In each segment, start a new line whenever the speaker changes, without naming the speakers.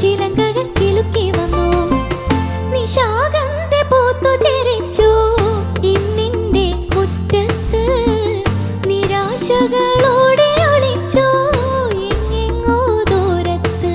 ചിലങ്കകൾ കിലുക്കി വന്നു. നിശാഗന്ധ പൂത്തു ചിരിച്ചു ഇന്നിന്റെ മുറ്റത്ത്. നിരാശകളോടെ ഒളിച്ചു എങ്ങെങ്ങോ ദൂരത്ത്.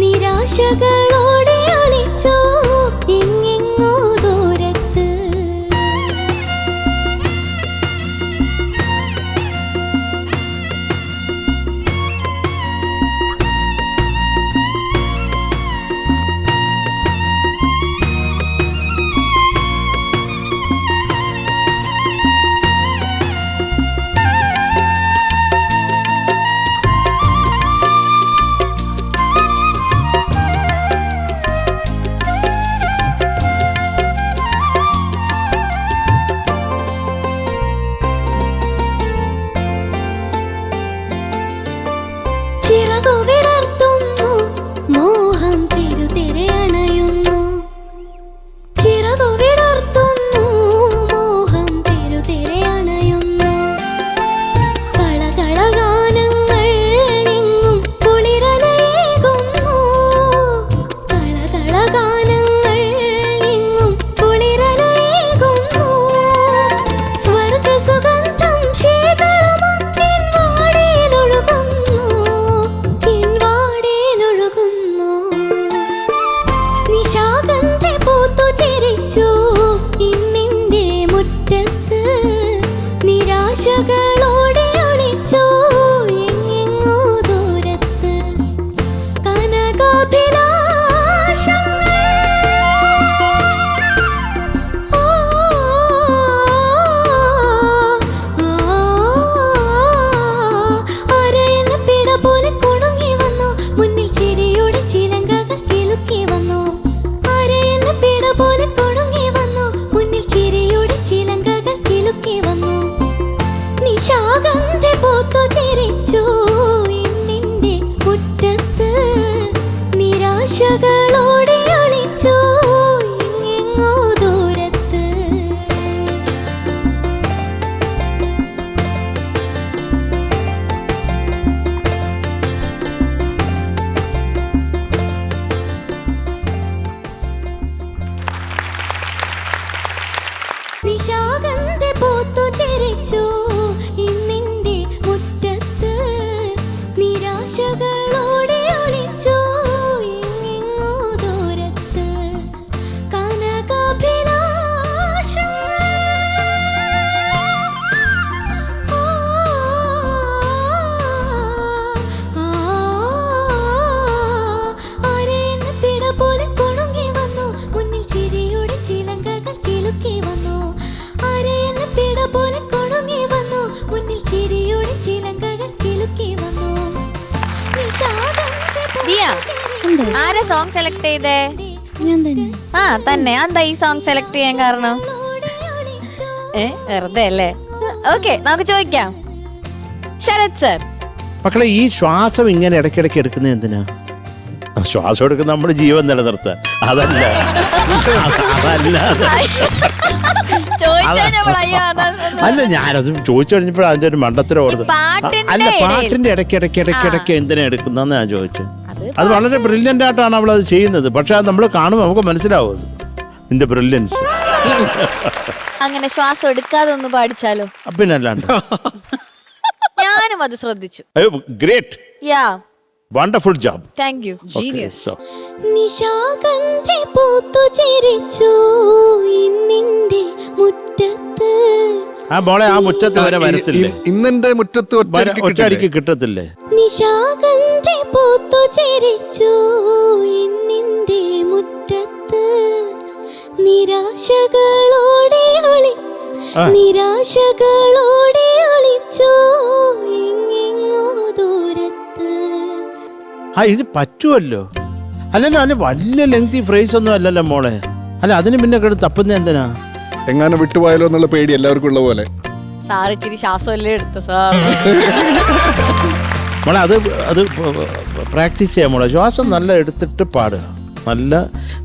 നിരാശകളോടെ ഒളിച്ചു എങ്ങെങ്ങോ ദൂരത്ത്. ചിറകുവിടർത്തുന്നു മോഹം തിരുതിരെ അണയുന്നു. ചിറകുവിടർത്തുന്നു മോഹം തിരുതിരെ അണയുന്നു. കളകളഗാനങ്ങൾ എങ്ങും കുളിരലേകുന്നു. കളകളഗാനങ്ങൾ എങ്ങും കുളിരലേകുന്നു. സ്വർഗസുഗന്ധം ശീതളമാ നിശാഗന്ധ പൂത്തു ചിരിച്ചു ഇന്നിന്റെ മുറ്റത്ത്. നിരാശകളോടെ ഒളിച്ചു എങ്ങെങ്ങോ ദൂരത്ത്. കനകാഭിലാഷങ്ങൾ അരയന്ന പിട പോലെ കുണുങ്ങി വന്നു. മുന്നിൽ ചിരിയുടെ ചിലങ്കകൾ കിലുക്കി വന്നു. പോലെ കുണുങ്ങി വന്നു. മുന്നിൽ ചിരിയുടെ ചിലങ്കകൾ കിലുക്കി വന്നു. നിശാഗന്ധ പൂത്തു ചിരിച്ചു ഇന്നിന്റെ മുറ്റത്ത്. നിരാശകളോടെ ഒളിച്ചു എങ്ങെങ്ങോ ദൂരത്ത്. നിശാഗന്ധ പൂത്തു ചിരിച്ചു ഇന്നിന്റെ മുറ്റത്ത്. നിരാശകളോടെ ഒളിച്ചു എങ്ങെങ്ങോ ദൂരത്ത്. കനകാഭിലാഷങ്ങൾ അരയന്ന പിട പോലെ കുണുങ്ങി വന്നു. മുന്നിൽ ചിരിയുടെ ചിലങ്കകൾ കിലുക്കി വന്നു. അരയന്ന പിട പോലെ കുണുങ്ങി വന്നു. മുന്നിൽ ചിരിയുടെ ചിലങ്കകൾ കിലുക്കി വന്നു.
ആരാ സോങ് സെലക്ട് ചെയ്തേ?
ഞാൻ തന്നെ.
ആ തന്നെ. എന്താ ഈ സോങ് സെലക്ട് ചെയ്യാൻ കാരണം? വെറുതെ അല്ലേ? ഓക്കെ, നമുക്ക് ചോദിക്കാം. ശരത് സർ,
മക്കളെ ഈ ശ്വാസം ഇങ്ങനെ ഇടയ്ക്കിടയ്ക്ക് എടുക്കുന്നത് എന്തിനാ? ശ്വാസം എടുക്കുന്ന നമ്മുടെ ജീവൻ നിലനിർത്താൻ. അതല്ല അല്ല ഞാനത് ചോദിച്ചു കഴിഞ്ഞപ്പോൾ അതിന്റെ ഒരു മണ്ടത്തരം ഓർത്ത്. അല്ല പാട്ടിന്റെ ഇടയ്ക്ക് എന്തിനാ എടുക്കുന്നതെന്ന് ഞാൻ ചോദിച്ചു. അത് വളരെ ബ്രില്യൻ്റ് ആയിട്ടാണ് അവൾ അത് ചെയ്യുന്നത്. പക്ഷെ അത് നമ്മൾ കാണുമ്പോൾ നമുക്ക് മനസ്സിലാവും അത് നിന്റെ ബ്രില്യൻസ്.
അങ്ങനെ ശ്വാസം എടുക്കാതെ ഒന്ന് പാടിച്ചാലോ?
പിന്നെ അല്ലാണ്ട്
ഞാനും അത് ശ്രദ്ധിച്ചു.
അയ്യോ great,
yeah
wonderful job,
thank you.
Nishagandhi പൂത്തു ചിരിച്ചു ഇന്നിന്റെ മുറ്റത്ത്.
ആ മോളെ ആ മുറ്റത്ത് വരെ വരത്തില്ലേ?
ഇന്നെന്റെ മുറ്റത്ത്
ഒറ്റയടിക്ക് കിട്ടത്തില്ലേ?
നിശാഗന്ധി പൂത്തു ചിരിച്ചു ഇന്നിന്റെ മുറ്റത്ത്. നിരാശകളോടെ ഒളിച്ചു എങ്ങെങ്ങോ ദൂരത്ത്.
ആ ഇത് പറ്റുമല്ലോ. അല്ലല്ലോ അല്ല വലിയ ലെങ്തി ഫ്രേസ് ഒന്നും അല്ലല്ലോ മോളെ. അല്ല അതിന് പിന്നെ കിടന്ന് തപ്പുന്ന എന്തിനാ?
എങ്ങാനും വിട്ടുപോയാലോ എന്നുള്ള പേടി എല്ലാവർക്കും ഉള്ള പോലെ.
സാർ ഇച്ചിരി ശ്വാസമല്ലേ എടുത്ത സാർ.
മോളെ അത് പ്രാക്ടീസ് ചെയ്യാം മോളെ. ശ്വാസം നല്ല എടുത്തിട്ട് പാടുക. നല്ല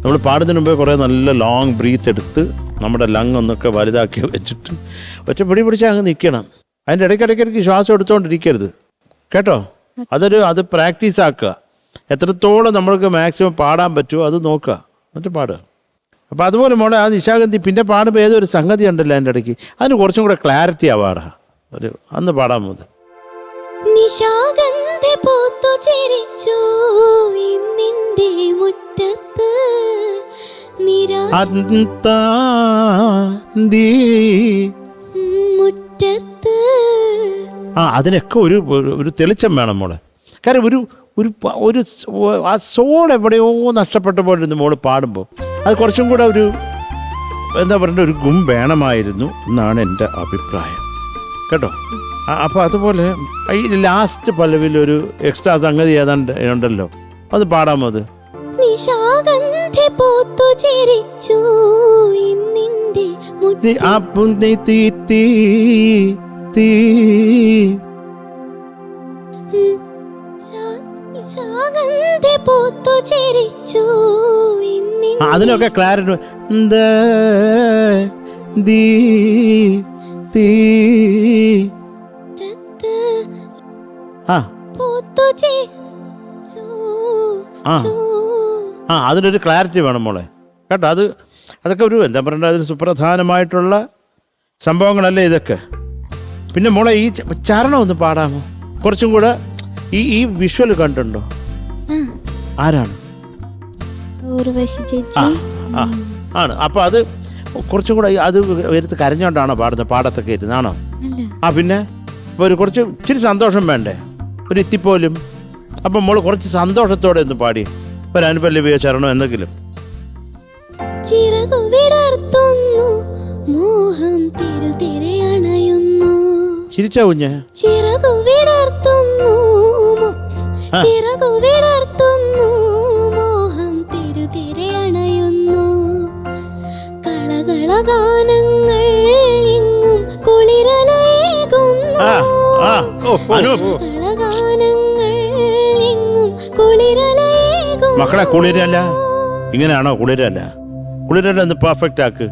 നമ്മൾ പാടുന്നതിന് മുമ്പേ കുറേ നല്ല ലോങ് ബ്രീത്ത് എടുത്ത് നമ്മുടെ ലങ് ഒന്നൊക്കെ വലുതാക്കി വെച്ചിട്ട് ഒറ്റ പിടി പിടിച്ചാൽ അങ്ങ് നിൽക്കണം. അതിൻ്റെ ഇടയ്ക്കിടയ്ക്ക് ശ്വാസം എടുത്തുകൊണ്ടിരിക്കരുത് കേട്ടോ. അത് പ്രാക്ടീസ് ആക്കുക. എത്രത്തോളം നമ്മൾക്ക് മാക്സിമം പാടാൻ പറ്റുമോ അത് നോക്കുക, എന്നിട്ട് പാടുക. അപ്പോൾ അതുപോലെ മോളെ ആ നിശാഗന്ധി പിന്നെ പാടുമ്പോൾ ഏതൊരു സംഗതി ഉണ്ടല്ലോ അതിൻ്റെ ഇടയ്ക്ക്, അതിന് കുറച്ചും കൂടെ ക്ലാരിറ്റി ആവാടാ. ഒരു അന്ന് പാടാൻ മതി.
നിശാഗന്ധി പൂത്തു ചിരിച്ചു ഇന്നിന്റെ മുറ്റത്ത്. മുറ്റത്ത്
അതിനൊക്കെ ഒരു തെളിച്ചം വേണം മോളെ. കാര്യം ഒരു ആ സോൾ എവിടെയോ നഷ്ടപ്പെട്ട പോലെ ഇരുന്ന് മോള് പാടുമ്പോൾ അത് കുറച്ചും കൂടെ ഒരു എന്താ പറയണ്ട ഒരു ഗും വേണമായിരുന്നു എന്നാണ് എൻ്റെ അഭിപ്രായം കേട്ടോ. അപ്പോൾ അതുപോലെ ഈ ലാസ്റ്റ് പല്ലവിലൊരു എക്സ്ട്രാ സംഗതി ഏതാണ്ട് ഉണ്ടല്ലോ, അത് പാടാമോ? അത്
നിശാഗന്ധി പൂത്തു ചിരിച്ചു ഇന്നിന്റെ നിശാഗന്ധി പൂത്തു ചിരിച്ചു ഇന്നിന്റെ.
അതിനൊക്കെ ക്ലാരിറ്റി. അതിനൊരു ക്ലാരിറ്റി വേണം മോളെ കേട്ടോ. അതൊക്കെ ഒരു എന്താ പറയണ്ട, അതിന് സുപ്രധാനമായിട്ടുള്ള സംഭവങ്ങളല്ലേ ഇതൊക്കെ. പിന്നെ മോളെ ഈ ചരണം ഒന്ന് പാടാമോ? കുറച്ചും കൂടെ ഈ വിഷ്വൽ കണ്ടുണ്ടോ? ആരാണ്? ആണ്. അപ്പൊ അത് കുറച്ചും കൂടെ അത് എടുത്ത് കരഞ്ഞോണ്ടാണോ പാടുന്നത്? പാടത്തൊക്കെ ഇരുന്നാണോ? പിന്നെ ഇപ്പോൾ കുറച്ച് ഇച്ചിരി സന്തോഷം വേണ്ടേ, ഒരു ഇത്തിപ്പോലും. അപ്പം മോള് കുറച്ച് സന്തോഷത്തോടെ ഒന്ന് പാടി ഒരു അനുപല്ലവിയോ ചരണോ എന്തെങ്കിലും. ചിരിച്ചാ കുഞ്ഞ്?
കളകളഗാനങ്ങൾ എങ്ങും കുളിരലയേകുന്നു.
മക്കളെ കുളിരല്ല ഇങ്ങനെയാണോ? കുളിരല്ല ഒന്ന് പെർഫെക്റ്റ് ആക്ക്.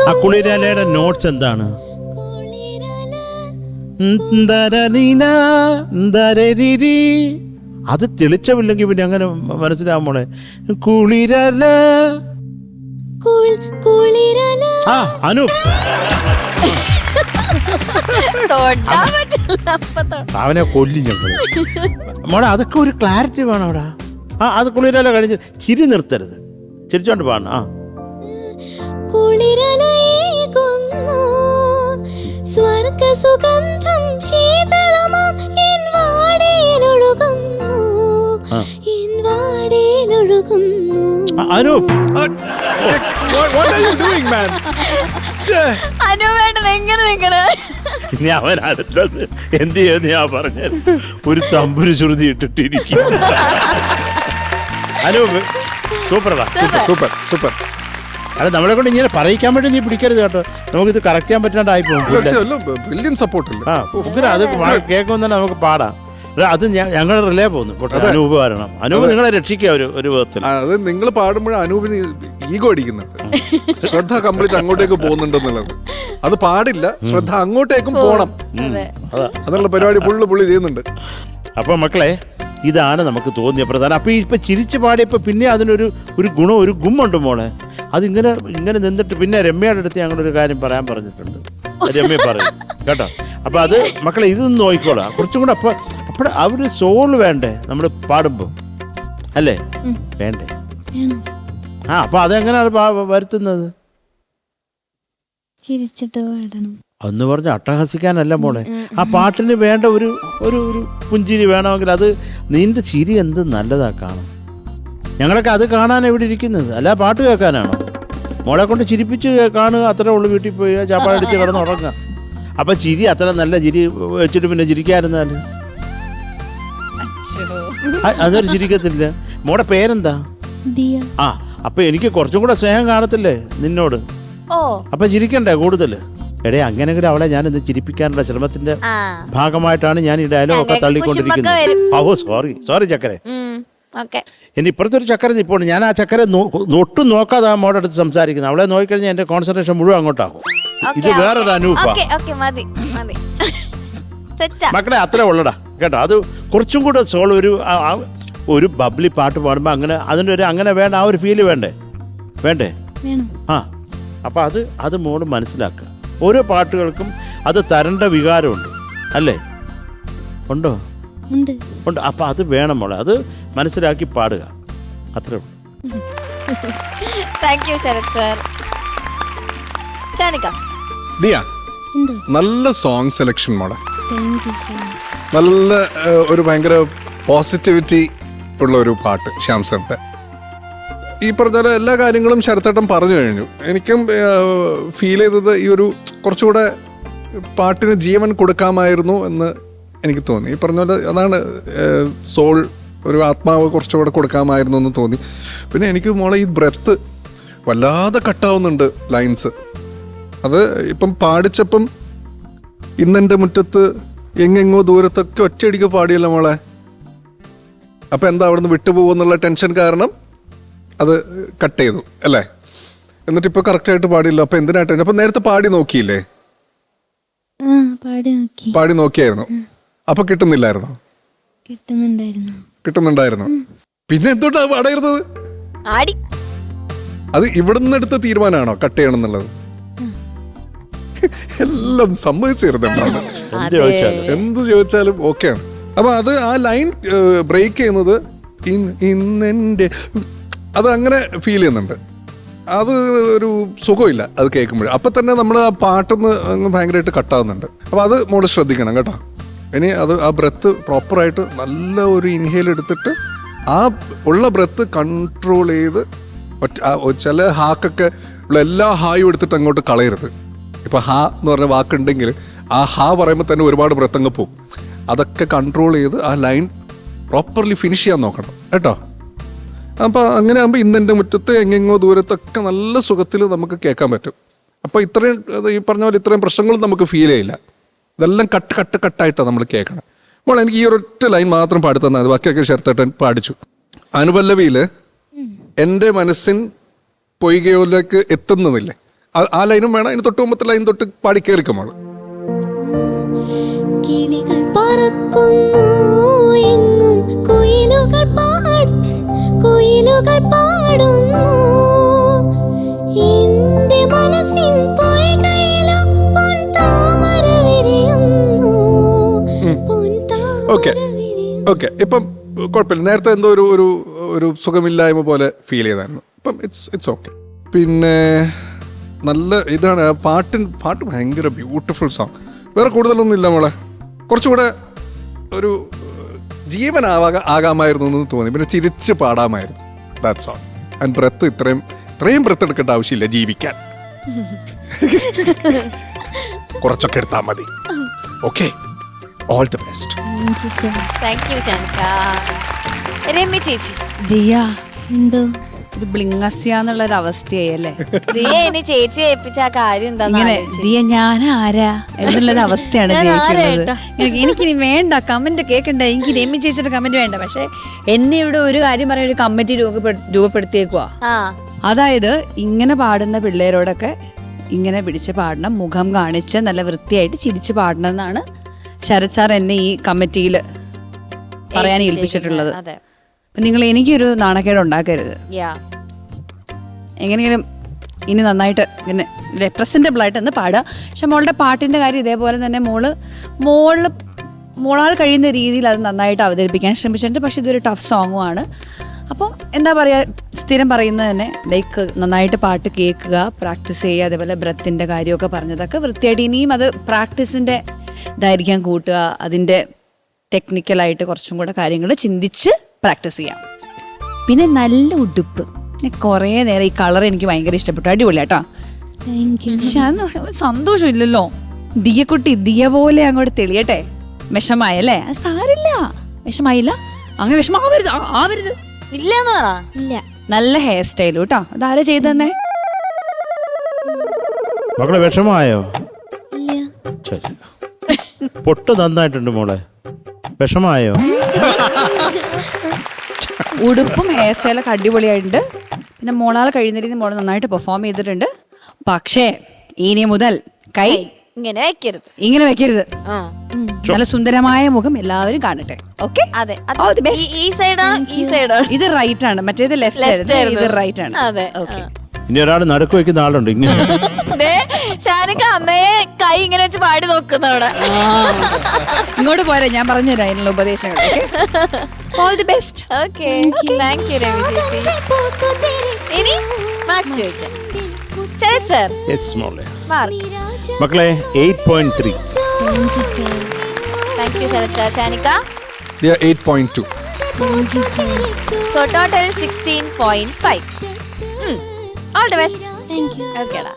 ആ കുളിരലയുടെ നോട്ട്സ് എന്താണ്? അത് തെളിച്ചമില്ലെങ്കിൽ പിന്നെ അങ്ങനെ മനസ്സിലാവും മോളെ. കുളിരല അനു അവനെ കൊല്ലി ഞങ്ങള് മോളെ. അതൊക്കെ ഒരു ക്ലാരിറ്റി വേണം അവിടെ. അത് കുളിരല കഴിഞ്ഞ് ചിരി നിർത്തരുത്, ചിരിച്ചോണ്ട് പാടണം. അനു ഇനി അവൻ അടുത്തത് എന്ത് ചെയ്യുന്ന ഞാൻ പറഞ്ഞാൽ ഒരു തമ്പുരു ശ്രുതി ഇട്ടിട്ടിരിക്കും. അനു സൂപ്പറാ, സൂപ്പർ സൂപ്പർ. അല്ല നമ്മളെ കൊണ്ട് ഇങ്ങനെ പറയിക്കാൻ വേണ്ടി നീ പിടിക്കരുത് കേട്ടോ. നമുക്കിത് കറക്റ്റ് ചെയ്യാൻ പറ്റാണ്ടായി പോകും. അത് കേൾക്കുമ്പോൾ തന്നെ നമുക്ക് പാടാം. അത് ഞങ്ങൾ റിലേ പോകുന്നു. അനൂപ് വരണം. അനൂപ് നിങ്ങളെ രക്ഷിക്കുക ഒരു വിധത്തിൽ.
അത് നിങ്ങൾ പാടുമ്പോൾ അനൂപിന് ഈഗോ അടിക്കുന്നുണ്ട്. ശ്രദ്ധ കംപ്ലീറ്റ് അങ്ങോട്ടേക്ക് പോകുന്നുണ്ടെന്നുള്ളത്. അത് പാടില്ല, ശ്രദ്ധ അങ്ങോട്ടേക്കും പോണം. അതുള്ള പരിപാടി പുള്ളി ചെയ്യുന്നുണ്ട്.
അപ്പൊ മക്കളെ, ഇതാണ് നമുക്ക് തോന്നിയ പ്രധാനം. അപ്പൊ ഇപ്പൊ ചിരിച്ചു പാടിയപ്പോ പിന്നെ അതിനൊരു ഗുണം, ഒരു ഗുമ്മുണ്ട് മോളെ. അതിങ്ങനെ നിന്നിട്ട് പിന്നെ രമ്യയുടെ അടുത്ത് ഞങ്ങളൊരു കാര്യം പറയാൻ പറഞ്ഞിട്ടുണ്ട്. രമ്യ പറയും കേട്ടോ. അപ്പൊ അത് മക്കളെ ഇതൊന്നും നോക്കിക്കോളാം. കുറച്ചും കൂടെ അപ്പോൾ ആ ഒരു സോള് വേണ്ടേ നമ്മൾ പാടുമ്പോൾ, അല്ലേ? വേണ്ടേ? അപ്പൊ അതെങ്ങനെയാണ് വരുത്തുന്നത്?
ചിരിച്ചിട്ട് പാടണം
എന്ന് പറഞ്ഞ് അട്ടഹസിക്കാനല്ല മോളെ. ആ പാട്ടിന് വേണ്ട ഒരു പുഞ്ചിരി വേണമെങ്കിൽ അത് നിന്റെ ചിരി എന്ത് നല്ലതാ കാണും. ഞങ്ങളൊക്കെ അത് കാണാൻ എവിടെ ഇരിക്കുന്നത്, അല്ല പാട്ട് കേൾക്കാനാണോ? മോളെ കൊണ്ട് ചിരിപ്പിച്ച് കാണുക, അത്രേ ഉള്ളു. വീട്ടിൽ പോയി ചാപ്പാടടിച്ച് കിടന്ന് ഉറങ്ങുക. അപ്പൊ ചിരി അത്ര നല്ല ചിരി വെച്ചിട്ട് പിന്നെ ചിരിക്കാതിരുന്നാല് അതൊരു ചിരിക്കത്തില്ല. മോടെ പേരെന്താ? ആ, അപ്പൊ എനിക്ക് കുറച്ചും കൂടെ സ്നേഹം കാണത്തില്ലേ നിന്നോട്? അപ്പൊ ചിരിക്കണ്ടേ കൂടുതൽ? എടേ, അങ്ങനെങ്കിലും അവളെ ഞാൻ ഇന്ന് ചിരിപ്പിക്കാനുള്ള ശ്രമത്തിന്റെ ഭാഗമായിട്ടാണ് ഞാൻ ഈ ഡയലോഗൊക്കെ തള്ളിക്കൊണ്ടിരിക്കുന്നത്. ഓ സോറി ചക്കരെ. എന്റെ ഇപ്പുറത്തൊരു ചക്കര നിൽപ്പുണ്ട്. ഞാൻ ആ ചക്കര ഒട്ടും നോക്കാതെ ആ മോടെ അടുത്ത് സംസാരിക്കുന്നത്. അവളെ നോക്കിക്കഴിഞ്ഞാൽ എന്റെ കോൺസെൻട്രേഷൻ മുഴുവൻ അങ്ങോട്ടാകും. ഇത് വേറൊരു അനൂപ. മക്കളെ അത്രേ ഉള്ളടാ കേട്ടോ. അത് കുറച്ചും കൂടെ സോൾ ഒരു ബബ്ലി പാട്ട് പാടുമ്പോൾ അങ്ങനെ അതിനൊരു അങ്ങനെ വേണ്ട, ആ ഒരു ഫീല് വേണ്ടേ? ആ, അപ്പൊ അത് മോള് മനസ്സിലാക്കുക. ഓരോ പാട്ടുകൾക്കും അത് തരേണ്ട വികാരമുണ്ട്, അല്ലേ? ഉണ്ടോ? ഉണ്ട്. അപ്പൊ അത് വേണം മോളെ. അത് മനസ്സിലാക്കി പാടുക, അത്രേ ഉള്ളൂ.
നല്ല സോങ് സെലക്ഷൻ മോളെ. നല്ല ഒരു ഭയങ്കര പോസിറ്റിവിറ്റി ഉള്ള ഒരു പാട്ട് ശ്യാം സാറിന്റെ. ഈ പറഞ്ഞ എല്ലാ കാര്യങ്ങളും ശരത്തേട്ടൻ പറഞ്ഞു കഴിഞ്ഞു. എനിക്കും ഫീൽ ചെയ്തത് ഈ ഒരു കുറച്ചുകൂടെ പാട്ടിന് ജീവൻ കൊടുക്കാമായിരുന്നു എന്ന് എനിക്ക് തോന്നി. ഈ പറഞ്ഞ പോലെ അതാണ് സോൾ, ഒരു ആത്മാവ് കുറച്ചുകൂടെ കൊടുക്കാമായിരുന്നു എന്ന് തോന്നി. പിന്നെ എനിക്ക് മോളെ ഈ ബ്രെത്ത് വല്ലാതെ കട്ടാവുന്നുണ്ട് ലൈൻസ്. അത് ഇപ്പം പാടിച്ചപ്പം ഇന്നെൻ്റെ മുറ്റത്ത് എങ്ങെങ്ങോ ദൂരത്തൊക്കെ ഒറ്റയടിക്ക് പാടിയല്ലോ മോളെ. അപ്പം എന്താ അവിടുന്ന് വിട്ടുപോകുന്നുള്ള ടെൻഷൻ കാരണം അത് കട്ട് ചെയ്തു അല്ലേ? എന്നിട്ട് ഇപ്പോൾ കറക്റ്റായിട്ട് പാടിയല്ലോ. അപ്പം എന്തിനായിട്ട്? അപ്പം നേരത്തെ പാടി നോക്കിയില്ലേ? പാടി നോക്കിയായിരുന്നു. അപ്പൊ കിട്ടുന്നില്ലായിരുന്നോ? കിട്ടുന്നുണ്ടായിരുന്നു. പിന്നെ എന്തുകൊണ്ടാ പാടരുന്നത്? അത് ഇവിടുന്ന് എടുത്ത തീരുമാനമാണോ കട്ട് ചെയ്യണം എന്നുള്ളത്? എല്ലാം സമ്മതിച്ചിരുന്നുണ്ടാണ്. എന്ത് ചോദിച്ചാലും ഓക്കെയാണ്. അപ്പൊ അത് ആ ലൈൻ ബ്രേക്ക് ചെയ്യുന്നത് ഇന്നെന്റെ അത് അങ്ങനെ ഫീൽ ചെയ്യുന്നുണ്ട്. അത് ഒരു സുഖമില്ല അത് കേൾക്കുമ്പോഴേ. അപ്പൊ തന്നെ നമ്മൾ ആ പാട്ടിന്ന് അങ്ങ് ഭയങ്കരമായിട്ട് കട്ടാവുന്നുണ്ട്. അപ്പൊ അത് മോള് ശ്രദ്ധിക്കണം കേട്ടോ. ഇനി അത് ആ ബ്രെത്ത് പ്രോപ്പറായിട്ട് നല്ല ഒരു ഇൻഹേൽ എടുത്തിട്ട് ആ ഉള്ള ബ്രെത്ത് കൺട്രോൾ ചെയ്ത് ചില ഹാക്കൊക്കെ ഉള്ള എല്ലാ ഹായും എടുത്തിട്ട് അങ്ങോട്ട് കളയരുത്. ഇപ്പം ഹാ എന്ന് പറഞ്ഞ വാക്കുണ്ടെങ്കിൽ ആ ഹാ പറയുമ്പോൾ തന്നെ ഒരുപാട് ബ്രെത്ത് അങ്ങ് പോകും. അതൊക്കെ കൺട്രോൾ ചെയ്ത് ആ ലൈൻ പ്രോപ്പർലി ഫിനിഷ് ചെയ്യാൻ നോക്കണം കേട്ടോ. അപ്പോൾ അങ്ങനെ ആകുമ്പോൾ ഇന്നെൻ്റെ മുറ്റത്ത് എങ്ങെങ്ങോ ദൂരത്തൊക്കെ നല്ല സുഖത്തിൽ നമുക്ക് കേൾക്കാൻ പറ്റും. അപ്പോൾ ഇത്രയും ഈ പറഞ്ഞ പോലെ ഇത്രയും പ്രശ്നങ്ങളും നമുക്ക് ഫീൽ ചെയ്യില്ല. ഇതെല്ലാം കട്ടായിട്ടാണ് നമ്മൾ കേൾക്കണം. അപ്പോൾ എനിക്ക് ഈ ഒരൊറ്റ ലൈൻ മാത്രം പാടി തന്നാൽ ബാക്കിയൊക്കെ ശരത്തേട്ടൻ പാടിച്ചു. അനുപല്ലവിയിൽ എൻ്റെ മനസ്സിൻ പൊയ്കയോലേക്ക് എത്തുന്നതില്ലേ, ആ ലൈനും വേണം. അതിന് തൊട്ട് മുമ്പത്തെ ലൈൻ തൊട്ട് പാടി കയറിക്കുമ്പോൾ
കിളികൾ പറക്കുന്നു എങ്ങും കുയിലുകൾ പാടുന്നു എൻ്റെ മനസ്സിൻ പൊയ്കയിലോ പൊൻതാമര വിരിയുന്നു.
ഓക്കെ ഇപ്പം കുഴപ്പമില്ല. നേരത്തെ എന്തോ ഒരു സുഖമില്ലായ്മ പോലെ ഫീൽ ചെയ്തായിരുന്നു. ഇപ്പം ഇറ്റ്സ് ഓക്കെ. പിന്നെ നല്ല ഇതാണ് പാട്ട് ഭയങ്കര ബ്യൂട്ടിഫുൾ സോങ്. വേറെ കൂടുതലൊന്നും ഇല്ല മോളെ. കുറച്ചുകൂടെ ഒരു ആകാമായിരുന്നു എന്ന് തോന്നി. പിന്നെ ചിരിച്ച് പാടാമായിരുന്നു. That's all. ആൻഡ് ബ്രെത്ത് ഇത്രയും ബ്രെത്ത് എടുക്കേണ്ട ആവശ്യമില്ല ജീവിക്കാൻ. കുറച്ചൊക്കെ എടുത്താൽ മതി. Okay, all the best.
Ramya ചേച്ചി,
ദിയ എന്തോ
ഒരു ബ്ലിങ്ങസ്യ എന്നുള്ളൊരു അവസ്ഥയായി അല്ലേ.
ദിയ ഇനി ചേച്ചി ഏൽപ്പിച്ച ആ കാര്യം എന്താന്ന്
ഇങ്ങനെ
ആലോചിച്ച്.
ദിയ ഞാൻ ആരാ എന്നുള്ളൊരു അവസ്ഥയാണ് ദിയക്കുള്ളത്. എനിക്കിനി വേണ്ട കമന്റ് കേൾക്കണ്ട, എനിക്ക് രമ്യ ചേച്ചിയുടെ കമന്റ് വേണ്ട. പക്ഷെ എന്നെ ഇവിടെ ഒരു കാര്യം പറയാൻ ഒരു കമ്മിറ്റി രൂപപ്പെടുത്തിയേക്കുവാ.
ആ
അതായത് ഇങ്ങനെ പാടുന്ന പിള്ളേരോടൊക്കെ ഇങ്ങനെ പിടിച്ച് പാടണം, മുഖം കാണിച്ച് നല്ല വൃത്തിയായിട്ട് ചിരിച്ച് പാടണം എന്നാണ് ശരത് സാർ എന്നെ ഈ കമ്മിറ്റിയിൽ പറയാൻ ഏൽപ്പിച്ചിട്ടുള്ളത്.
അതെ.
അപ്പം നിങ്ങൾ എനിക്കൊരു നാണക്കേട് ഉണ്ടാക്കരുത്.
യാ
എങ്ങനെയെങ്കിലും ഇനി നന്നായിട്ട് ഇങ്ങനെ റെപ്രസെൻറ്റബിൾ ആയിട്ട് ഒന്ന് പാടുക. പക്ഷെ മോളുടെ പാട്ടിൻ്റെ കാര്യം ഇതേപോലെ തന്നെ മോളാൽ കഴിയുന്ന രീതിയിൽ അത് നന്നായിട്ട് അവതരിപ്പിക്കാൻ ശ്രമിച്ചിട്ടുണ്ട്. പക്ഷെ ഇതൊരു ടഫ് സോങ്ങുമാണ്. അപ്പം എന്താ പറയുക, സ്ഥിരം പറയുന്നത് തന്നെ ലൈക്ക് നന്നായിട്ട് പാട്ട് കേൾക്കുക, പ്രാക്ടീസ് ചെയ്യുക, അതേപോലെ ബ്രത്തിൻ്റെ കാര്യമൊക്കെ പറഞ്ഞതൊക്കെ വൃത്തിയായിട്ട് ഇനിയും അത് പ്രാക്ടീസിൻ്റെ ഇതായിരിക്കാൻ കൂട്ടുക, അതിൻ്റെ ടെക്നിക്കലായിട്ട് കുറച്ചും കൂടെ കാര്യങ്ങൾ ചിന്തിച്ച് പ്രാക്ടീസ് ചെയ്യാം. പിന്നെ നല്ല ഉടുപ്പ്, കുറേ നേരം ഈ കളർ എനിക്ക് ഭയങ്കര ഇഷ്ടപ്പെട്ടു, അടിപൊളിയാട്ടോ. പക്ഷെ അത് സന്തോഷമില്ലല്ലോ. ദിയക്കുട്ടി ദിയ പോലെ അങ്ങോട്ട് തെളിയട്ടെ. വിഷമായല്ലേ? അത് സാരില്ല, വിഷമായില്ല, അങ്ങനെ വിഷമാവരുത്.
ഇല്ലെന്ന് പറ.
ഇല്ല.
നല്ല ഹെയർ സ്റ്റൈലും കേട്ടോ. അതാരാ ചെയ്തന്നെ?
മക്കളെ വിഷമായോ?
ഇല്ല.
ശരി. പൊട്ട് നന്നായിട്ടുണ്ട് മോളെ, വിഷമായോ?
ഉടുപ്പും ഹെയർ സ്റ്റൈലൊക്കെ അടിപൊളിയായിട്ടുണ്ട്. പിന്നെ മോളാൽ കഴിയുന്ന രീതി മോള് നന്നായിട്ട് പെർഫോം ചെയ്തിട്ടുണ്ട്. പക്ഷേ ഇനി മുതൽ കൈ
ഇങ്ങനെ വെക്കരുത്,
ഇങ്ങനെ വെക്കരുത്.
ആ
നല്ല സുന്ദരമായ മുഖം എല്ലാവരും കാണട്ടെ. ഓക്കെ,
അതെ. ഈ സൈഡാണ്, ഈ സൈഡാണ്.
ഇത് റൈറ്റ് ആണ്, മറ്റേത് ലെഫ്റ്റ് ആയിരുന്നു, ഇത് റൈറ്റ് ആണ്.
അതെ.
ഓക്കെ.
ഇനി ഒരാൾ നടുക്ക് വെക്കുന്ന ആളുണ്ട് ഇങ്ങനെ.
ഷാനിക്ക അന്നേ കൈ ഇങ്ങനെ വെച്ച് പാടി നോക്കുന്ന അവിടെ.
ഇങ്ങോട്ട് പോരെ, ഞാൻ പറഞ്ഞുതരാം അതിനുള്ള ഉപദേശങ്ങൾ. All the best.
Okay, thank you Ravi ചേച്ചി. ഇനി മാർക്സ് ചോദിക്കാം. ശരത് സർ,
Yes, മോളെ.
മാർക്ക്.
മക്കളെ 8.3.
Thank you Sharath sir. Shanika?
8.2.
So total 16.5. All the best.
Thank you.
ഓക്കേടാ.